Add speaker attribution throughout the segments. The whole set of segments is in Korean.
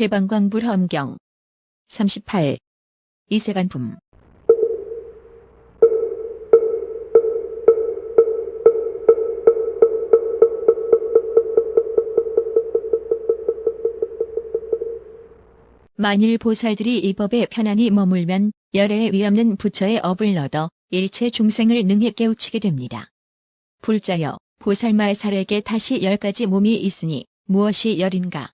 Speaker 1: 대방광불험경 38. 이세간품. 만일 보살들이 이 법에 편안히 머물면 열애에 위없는 부처의 업을 얻어 일체 중생을 능히 깨우치게 됩니다. 불자여, 보살마살에게 다시 10가지 몸이 있으니 무엇이 열인가?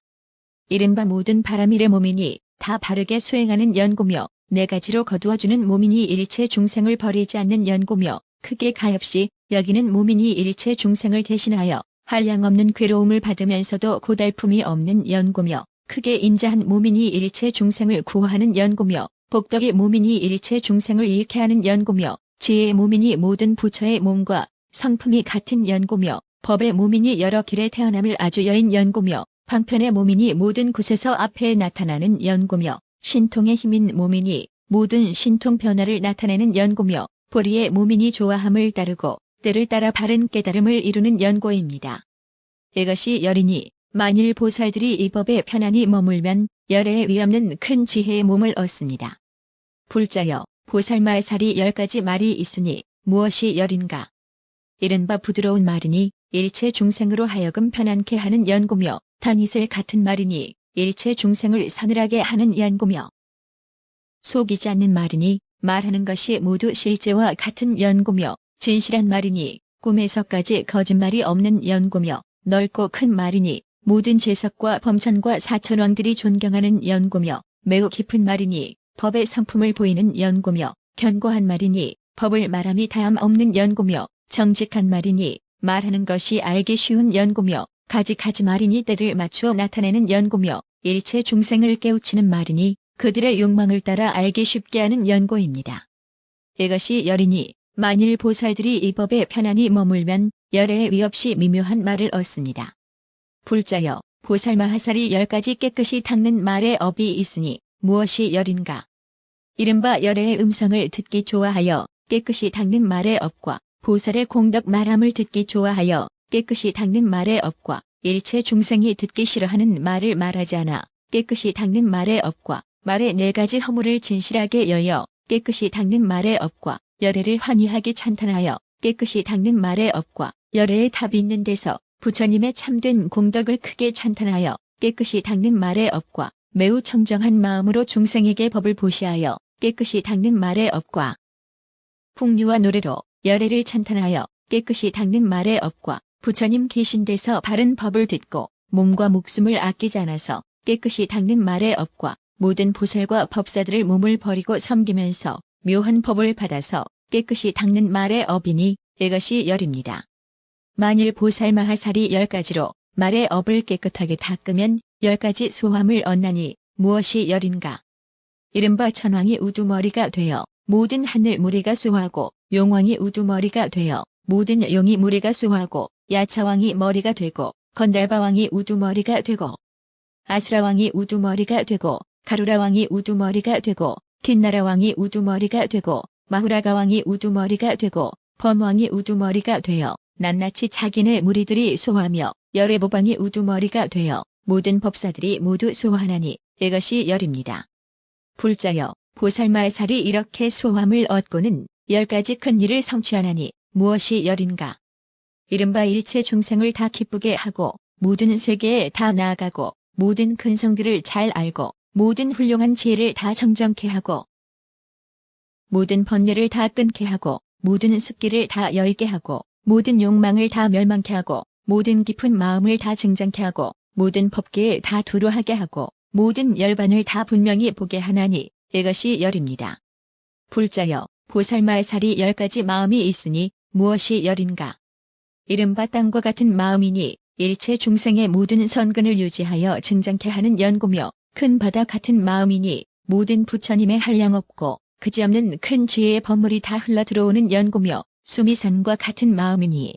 Speaker 1: 이른바 모든 바람일의 몸이니 다 바르게 수행하는 연고며 4가지로 거두어주는 몸이니 일체 중생을 버리지 않는 연고며 크게 가엾이 여기는 몸이니 일체 중생을 대신하여 한량없는 괴로움을 받으면서도 고달픔이 없는 연고며 크게 인자한 몸이니 일체 중생을 구하는 연고며 복덕의 몸이니 일체 중생을 이익해 하는 연고며 지혜의 몸이니 모든 부처의 몸과 성품이 같은 연고며 법의 몸이니 여러 길에 태어남을 아주 여인 연고며 방편의 몸이니 모든 곳에서 앞에 나타나는 연고며 신통의 힘인 몸이니 모든 신통 변화를 나타내는 연고며 보리의 몸이니 좋아함을 따르고 때를 따라 바른 깨달음을 이루는 연고입니다. 이것이 열이니 만일 보살들이 이 법에 편안히 머물면 열애에 위없는 큰 지혜의 몸을 얻습니다. 불자여, 보살마살이 10가지 말이 있으니 무엇이 열인가? 이른바 부드러운 말이니 일체 중생으로 하여금 편안케 하는 연고며 단이슬 같은 말이니 일체 중생을 서늘하게 하는 연고며 속이지 않는 말이니 말하는 것이 모두 실제와 같은 연고며 진실한 말이니 꿈에서까지 거짓말이 없는 연고며 넓고 큰 말이니 모든 제석과 범천과 사천왕들이 존경하는 연고며 매우 깊은 말이니 법의 성품을 보이는 연고며 견고한 말이니 법을 말함이 다함 없는 연고며 정직한 말이니 말하는 것이 알기 쉬운 연고며 가지가지 말이니 때를 맞추어 나타내는 연고며 일체 중생을 깨우치는 말이니 그들의 욕망을 따라 알기 쉽게 하는 연고입니다. 이것이 열이니 만일 보살들이 이 법에 편안히 머물면 열애에 위없이 미묘한 말을 얻습니다. 불자여, 보살마하살이 10가지 깨끗이 닦는 말의 업이 있으니 무엇이 열인가? 이른바 열애의 음성을 듣기 좋아하여 깨끗이 닦는 말의 업과 보살의 공덕 말함을 듣기 좋아하여 깨끗이 닦는 말의 업과 일체 중생이 듣기 싫어하는 말을 말하지 않아 깨끗이 닦는 말의 업과 말의 4가지 허물을 진실하게 여여 깨끗이 닦는 말의 업과 열애를 환희하게 찬탄하여 깨끗이 닦는 말의 업과 열애의 답이 있는 데서 부처님의 참된 공덕을 크게 찬탄하여 깨끗이 닦는 말의 업과 매우 청정한 마음으로 중생에게 법을 보시하여 깨끗이 닦는 말의 업과 풍류와 노래로 열애를 찬탄하여 깨끗이 닦는 말의 업과 부처님 계신 데서 바른 법을 듣고 몸과 목숨을 아끼지 않아서 깨끗이 닦는 말의 업과 모든 보살과 법사들을 몸을 버리고 섬기면서 묘한 법을 받아서 깨끗이 닦는 말의 업이니 이것이 열입니다. 만일 보살마하살이 10가지로 말의 업을 깨끗하게 닦으면 10가지 소함을 얻나니 무엇이 열인가? 이른바 천왕이 우두머리가 되어 모든 하늘 무리가 수호하고 용왕이 우두머리가 되어 모든 용이 무리가 수호하고 야차왕이 머리가 되고 건달바왕이 우두머리가 되고 아수라왕이 우두머리가 되고 가루라왕이 우두머리가 되고 긴나라왕이 우두머리가 되고 마후라가왕이 우두머리가 되고 범왕이 우두머리가 되어 낱낱이 자기네 무리들이 수호하며 열애보방이 우두머리가 되어 모든 법사들이 모두 수호하나니 이것이 열입니다. 불자여, 보살마살이 이렇게 수호함을 얻고는 10가지 큰 일을 성취하나니 무엇이 열인가? 이른바 일체 중생을 다 기쁘게 하고 모든 세계에 다 나아가고 모든 큰 성들을 잘 알고 모든 훌륭한 지혜를 다 정정케 하고 모든 번뇌를 다 끊게 하고 모든 습기를 다 여의게 하고 모든 욕망을 다 멸망케 하고 모든 깊은 마음을 다 증장케 하고 모든 법계에 다 두루하게 하고 모든 열반을 다 분명히 보게 하나니 이것이 열입니다. 불자여, 보살마살이 10가지 마음이 있으니 무엇이 열인가? 이른바 땅과 같은 마음이니 일체 중생의 모든 선근을 유지하여 증장케 하는 연고며 큰 바다 같은 마음이니 모든 부처님의 한량없고 그지없는 큰 지혜의 법물이 다 흘러들어오는 연고며 수미산과 같은 마음이니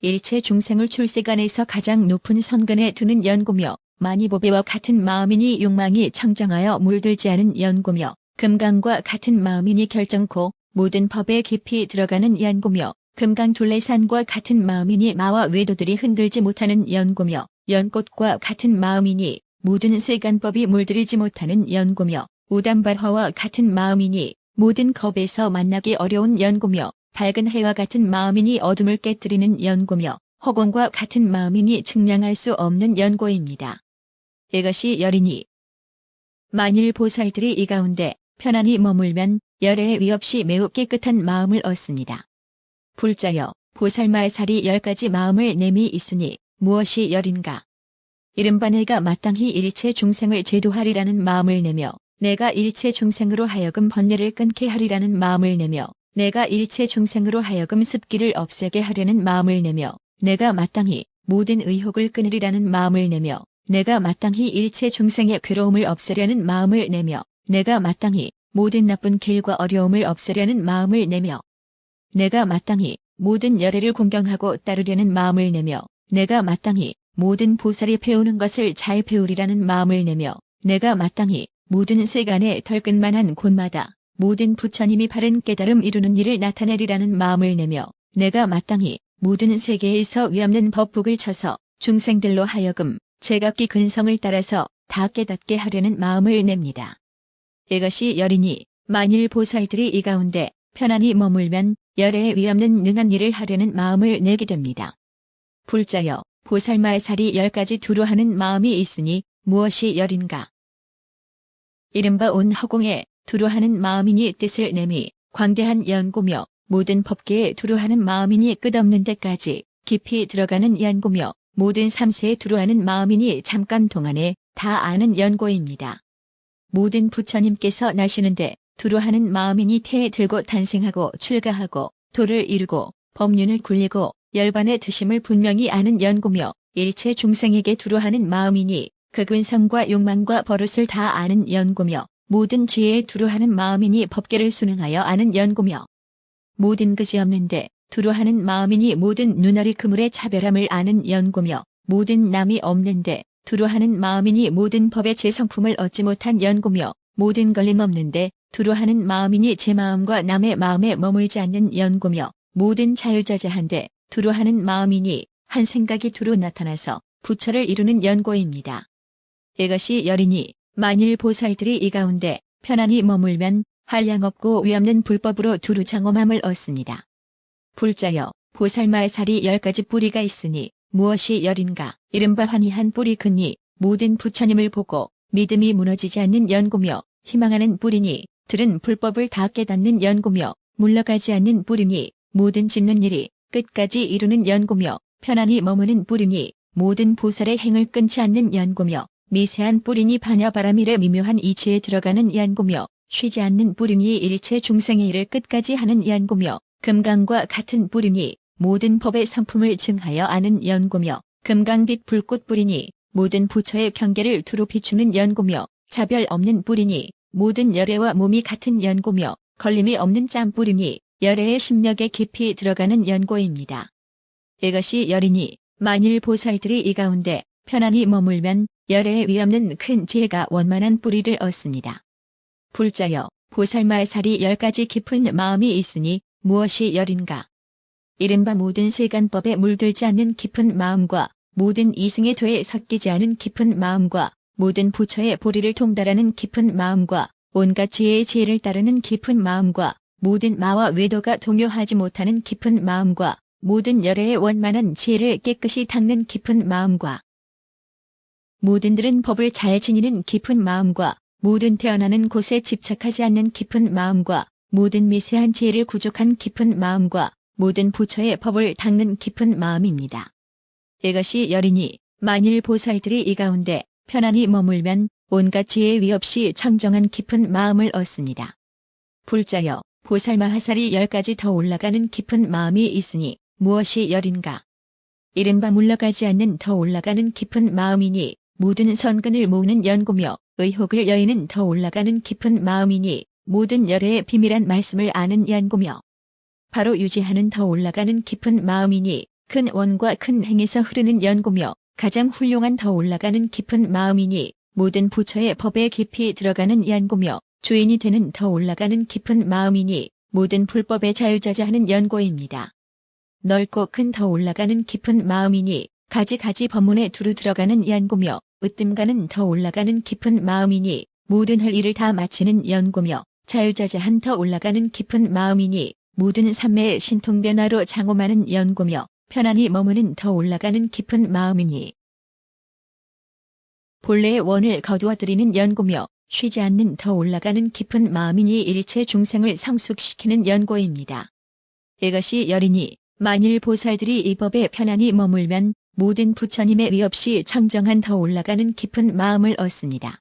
Speaker 1: 일체 중생을 출세간에서 가장 높은 선근에 두는 연고며 만이보배와 같은 마음이니 욕망이 청정하여 물들지 않은 연고며 금강과 같은 마음이니 결정코 모든 법에 깊이 들어가는 연고며 금강둘레산과 같은 마음이니 마와 외도들이 흔들지 못하는 연고며 연꽃과 같은 마음이니 모든 세간법이 물들이지 못하는 연고며 우담발화와 같은 마음이니 모든 겁에서 만나기 어려운 연고며 밝은 해와 같은 마음이니 어둠을 깨뜨리는 연고며 허공과 같은 마음이니 측량할 수 없는 연고입니다. 이것이 열이니 만일 보살들이 이 가운데 편안히 머물면 열애의 위 없이 매우 깨끗한 마음을 얻습니다. 불자여 보살말살이 10가지 마음을 내미 있으니 무엇이 열인가. 이른바 내가 마땅히 일체 중생을 제도하리라는 마음을 내며 내가 일체 중생으로 하여금 번뇌를 끊게 하리라는 마음을 내며 내가 일체 중생으로 하여금 습기를 없애게 하려는 마음을 내며 내가 마땅히 모든 의혹을 끊으리라는 마음을 내며 내가 마땅히 일체 중생의 괴로움을 없애려는 마음을 내며 내가 마땅히 모든 나쁜 길과 어려움을 없애려는 마음을 내며 내가 마땅히 모든 열애를 공경하고 따르려는 마음을 내며 내가 마땅히 모든 보살이 배우는 것을 잘 배우리라는 마음을 내며 내가 마땅히 모든 세간의 덜끝만한 곳마다 모든 부처님이 바른 깨달음 이루는 일을 나타내리라는 마음을 내며 내가 마땅히 모든 세계에서 위없는 법북을 쳐서 중생들로 하여금 제각기 근성을 따라서 다 깨닫게 하려는 마음을 냅니다. 이것이 열이니 만일 보살들이 이 가운데 편안히 머물면 열애에 위없는 능한 일을 하려는 마음을 내게 됩니다. 불자여 보살말살이 10가지 두루 하는 마음이 있으니 무엇이 열인가. 이른바 온 허공에 두루 하는 마음이니 뜻을 내미 광대한 연고며 모든 법계에 두루 하는 마음이니 끝없는 데까지 깊이 들어가는 연고며 모든 삼세에 두루 하는 마음이니 잠깐 동안에 다 아는 연고입니다. 모든 부처님께서 나시는데 두루 하는 마음이니 태에 들고 탄생하고 출가하고 도를 이루고 법륜을 굴리고 열반의 드심을 분명히 아는 연고며 일체 중생에게 두루 하는 마음이니 그 근성과 욕망과 버릇을 다 아는 연고며 모든 지혜에 두루 하는 마음이니 법계를 순응하여 아는 연고며 모든 그지 없는데 두루 하는 마음이니 모든 눈알이 그물의 차별함을 아는 연고며 모든 남이 없는데 두루 하는 마음이니 모든 법의 제성품을 얻지 못한 연고며 모든 걸림 없는데 두루 하는 마음이니 제 마음과 남의 마음에 머물지 않는 연고며 모든 자유자재한데 두루 하는 마음이니 한 생각이 두루 나타나서 부처를 이루는 연고입니다. 이것이 열이니 만일 보살들이 이 가운데 편안히 머물면 한량없고 위없는 불법으로 두루 장엄함을 얻습니다. 불자여 보살말살이 10가지 뿌리가 있으니 무엇이 열인가. 이른바 환희한 뿌리 근이 모든 부처님을 보고 믿음이 무너지지 않는 연고며 희망하는 뿌리니 들은 불법을 다 깨닫는 연고며 물러가지 않는 뿌리니 모든 짓는 일이 끝까지 이루는 연고며 편안히 머무는 뿌리니 모든 보살의 행을 끊지 않는 연고며 미세한 뿌리니 반야바라밀의 미묘한 이치에 들어가는 연고며 쉬지 않는 뿌리니 일체 중생의 일을 끝까지 하는 연고며 금강과 같은 뿌리니 모든 법의 성품을 증하여 아는 연고며 금강빛 불꽃 뿌리니 모든 부처의 경계를 두루 비추는 연고며 차별 없는 뿌리니 모든 열애와 몸이 같은 연고며 걸림이 없는 짬 뿌리니 열애의 심력에 깊이 들어가는 연고입니다. 이것이 열이니 만일 보살들이 이 가운데 편안히 머물면 열애에 위없는 큰 지혜가 원만한 뿌리를 얻습니다. 불자여 보살말살이 10가지 깊은 마음이 있으니 무엇이 열인가. 이른바 모든 세간법에 물들지 않는 깊은 마음과 모든 이승의 도에 섞이지 않은 깊은 마음과 모든 부처의 보리를 통달하는 깊은 마음과 온갖 지혜의 지혜를 따르는 깊은 마음과 모든 마와 외도가 동요하지 못하는 깊은 마음과 모든 열애의 원만한 지혜를 깨끗이 닦는 깊은 마음과 모든들은 법을 잘 지니는 깊은 마음과 모든 태어나는 곳에 집착하지 않는 깊은 마음과 모든 미세한 지혜를 구족한 깊은 마음과 모든 부처의 법을 닦는 깊은 마음입니다. 이것이 열이니 만일 보살들이 이 가운데 편안히 머물면 온갖 지혜의 위 없이 청정한 깊은 마음을 얻습니다. 불자여 보살마하살이 10가지 더 올라가는 깊은 마음이 있으니 무엇이 열인가. 이른바 물러가지 않는 더 올라가는 깊은 마음이니 모든 선근을 모으는 연고며 의혹을 여의는 더 올라가는 깊은 마음이니 모든 열애의 비밀한 말씀을 아는 연고며 바로 유지하는 더 올라가는 깊은 마음이니 큰 원과 큰 행에서 흐르는 연고며 가장 훌륭한 더 올라가는 깊은 마음이니 모든 부처의 법에 깊이 들어가는 연고며 주인이 되는 더 올라가는 깊은 마음이니 모든 불법에 자유자재하는 연고입니다. 넓고 큰 더 올라가는 깊은 마음이니 가지가지 법문에 두루 들어가는 연고며 으뜸가는 더 올라가는 깊은 마음이니 모든 할 일을 다 마치는 연고며 자유자재한 더 올라가는 깊은 마음이니 모든 삼매의 신통변화로 장엄하는 연고며 편안히 머무는 더 올라가는 깊은 마음이니 본래의 원을 거두어들이는 연고며 쉬지 않는 더 올라가는 깊은 마음이니 일체 중생을 성숙시키는 연고입니다. 이것이 열이니 만일 보살들이 이 법에 편안히 머물면 모든 부처님의 위 없이 청정한 더 올라가는 깊은 마음을 얻습니다.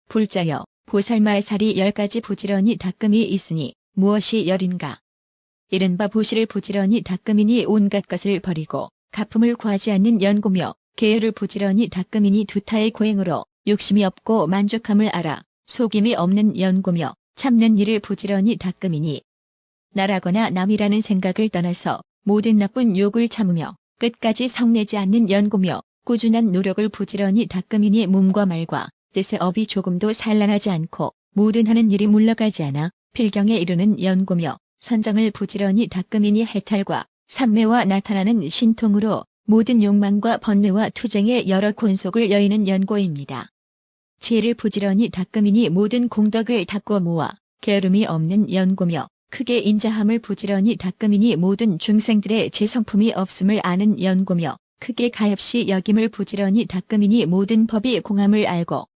Speaker 1: 불자여 보살말살이 10가지 부지런히 닦음이 있으니 무엇이 열인가. 이른바 보시를 부지런히 닦음이니 온갖 것을 버리고 가품을 구하지 않는 연고며 계율을 부지런히 닦음이니 두타의 고행으로 욕심이 없고 만족함을 알아 속임이 없는 연고며 참는 일을 부지런히 닦음이니 나라거나 남이라는 생각을 떠나서 모든 나쁜 욕을 참으며 끝까지 성내지 않는 연고며 꾸준한 노력을 부지런히 닦음이니 몸과 말과 뜻의 업이 조금도 산란하지 않고 모든 하는 일이 물러가지 않아 필경에 이르는 연고며 선정을 부지런히 닦음이니 해탈과 삼매와 나타나는 신통으로 모든 욕망과 번뇌와 투쟁의 여러 곤속을 여의는 연고입니다. 지혜를 부지런히 닦음이니 모든 공덕을 닦고 모아 게으름이 없는 연고며 크게 인자함을 부지런히 닦음이니 모든 중생들의 재성품이 없음을 아는 연고며 크게 가엾이 여김을 부지런히 닦음이니 모든 법이 공함을 알고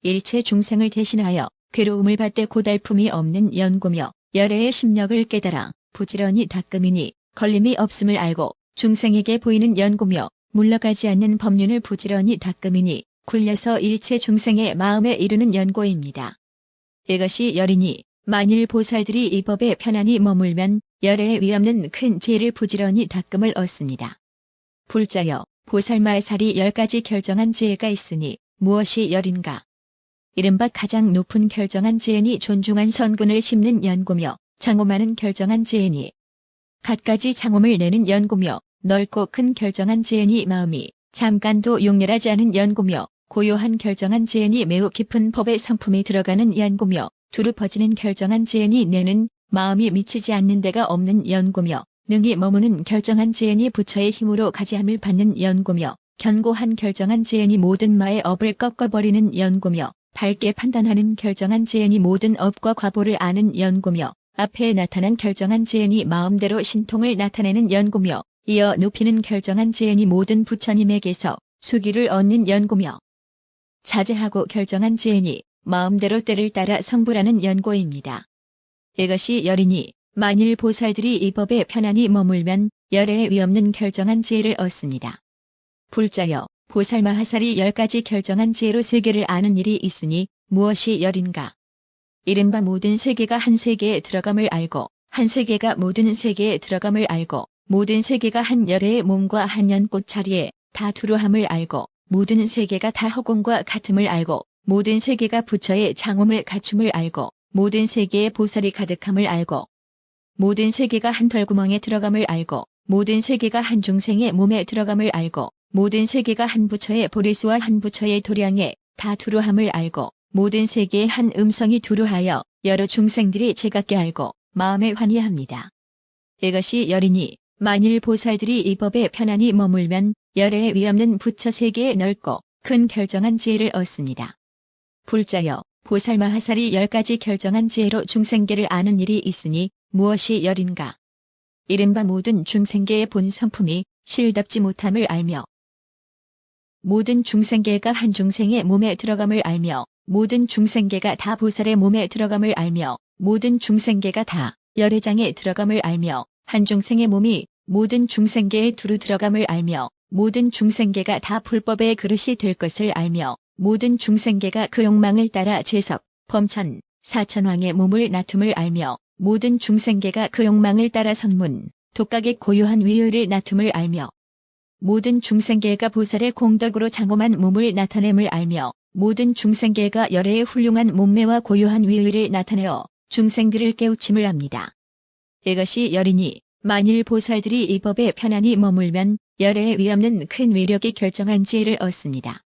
Speaker 1: 일체 중생을 대신하여 괴로움을 받되 고달픔이 없는 연고며 열애의 심력을 깨달아 부지런히 닦음이니 걸림이 없음을 알고 중생에게 보이는 연고며 물러가지 않는 법륜을 부지런히 닦음이니 굴려서 일체 중생의 마음에 이르는 연고입니다. 이것이 열이니 만일 보살들이 이 법에 편안히 머물면 열애에 위없는 큰 지혜를 부지런히 닦음을 얻습니다. 불자여 보살말살이 10가지 결정한 지혜가 있으니 무엇이 열인가. 이른바 가장 높은 결정한 지혜니 존중한 선근을 심는 연고며 장엄하는 결정한 지혜니 갖가지 장엄을 내는 연고며 넓고 큰 결정한 지혜니 마음이 잠깐도 용렬하지 않은 연고며 고요한 결정한 지혜니 매우 깊은 법의 성품이 들어가는 연고며 두루 퍼지는 결정한 지혜니 내는 마음이 미치지 않는 데가 없는 연고며 능히 머무는 결정한 지혜니 부처의 힘으로 가지함을 받는 연고며 견고한 결정한 지혜니 모든 마의 업을 꺾어버리는 연고며 밝게 판단하는 결정한 지혜니 모든 업과 과보를 아는 연고며 앞에 나타난 결정한 지혜니 마음대로 신통을 나타내는 연고며 이어 높이는 결정한 지혜니 모든 부처님에게서 수기를 얻는 연고며 자제하고 결정한 지혜니 마음대로 때를 따라 성불하는 연고입니다. 이것이 열이니 만일 보살들이 이 법에 편안히 머물면 열애에 위없는 결정한 지혜를 얻습니다. 불자여 보살마하살이 10가지 결정한 지혜로 세계를 아는 일이 있으니 무엇이 열인가. 이른바 모든 세계가 한 세계에 들어감을 알고 한 세계가 모든 세계에 들어감을 알고 모든 세계가 한 열애의 몸과 한 연꽃 자리에 다 두루함을 알고 모든 세계가 다 허공과 같음을 알고 모든 세계가 부처의 장엄을 갖춤을 알고 모든 세계에 보살이 가득함을 알고 모든 세계가 한 털구멍에 들어감을 알고 모든 세계가 한 중생의 몸에 들어감을 알고 모든 세계가 한 부처의 보리수와 한 부처의 도량에 다 두루함을 알고 모든 세계의 한 음성이 두루하여 여러 중생들이 제각게 알고 마음에 환희합니다. 이것이 열이니 만일 보살들이 이 법에 편안히 머물면 열애에 위없는 부처 세계에 넓고 큰 결정한 지혜를 얻습니다. 불자여 보살마하살이 10가지 결정한 지혜로 중생계를 아는 일이 있으니 무엇이 열인가. 이른바 모든 중생계의 본 성품이 실답지 못함을 알며 모든 중생계가 한 중생의 몸에 들어감을 알며 모든 중생계가 다 보살의 몸에 들어감을 알며 모든 중생계가 다 열애장에 들어감을 알며 한 중생의 몸이 모든 중생계에 두루 들어감을 알며 모든 중생계가 다 불법의 그릇이 될 것을 알며 모든 중생계가 그 욕망을 따라 제석, 범천, 사천왕의 몸을 나툼을 알며 모든 중생계가 그 욕망을 따라 성문, 독각의 고요한 위의를 나툼을 알며 모든 중생계가 보살의 공덕으로 장엄한 몸을 나타냄을 알며 모든 중생계가 열애의 훌륭한 몸매와 고요한 위의를 나타내어 중생들을 깨우침을 합니다. 이것이 열이니 만일 보살들이 이 법에 편안히 머물면 열애의 위엄는 큰 위력이 결정한 지혜를 얻습니다.